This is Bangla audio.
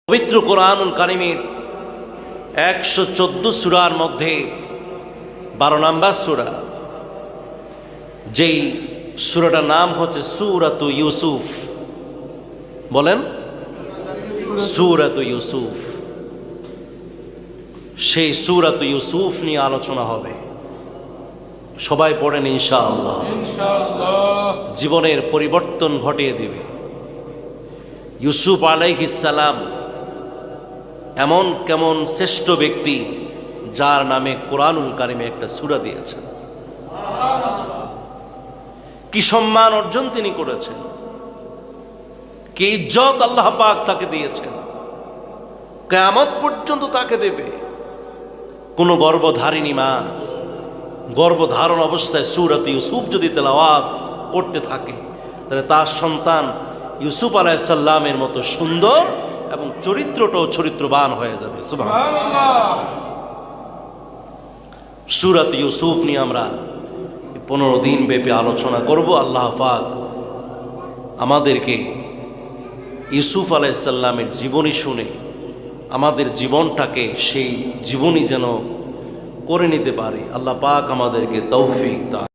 পবিত্র কোরআনুল কারীমের 114 সূরার মধ্যে 12 নম্বর সূরা, যেই সূরাটার নাম হচ্ছে সূরাতু ইউসুফ। বলেন সূরাতু ইউসুফ। সেই সূরাতু ইউসুফ নিয়ে আলোচনা হবে। সবাই পড়েন ইনশাআল্লাহ। জীবনের পরিবর্তন ঘটিয়ে দিবে। ইউসুফ আলাইহিস সালাম এমন কেমন শ্রেষ্ঠ ব্যক্তি যার নামে কোরআনুল কারীমে একটা সূরা দিয়েছেন। কি সম্মান অর্জন তিনি করেছেন, কি ইজ্জত আল্লাহ পাক তাকে দিয়েছেন, কিয়ামত পর্যন্ত তাকে দেবে। কোন গর্ভধারিণী মা গর্ভধারণ অবস্থায় সূরাত ইউসুফ যদি তেলাওয়াত করতে থাকে, তাহলে তার সন্তান ইউসুফ আলাইহিস সালামের মতো সুন্দর এবং চরিত্রটাও চরিত্রবান হয়ে যাবে। সুবহানাল্লাহ। সূরাত ইউসুফ নিয়ে আমরা 15 দিন ব্যাপী আলোচনা করব। আল্লাহ পাক আমাদেরকে ইউসুফ আলাইহিস সালামের জীবনী শুনে আমাদের জীবনটাকে সেই জীবনী যেন করে নিতে পারি। আল্লাহ পাক আমাদেরকে তৌফিক দান।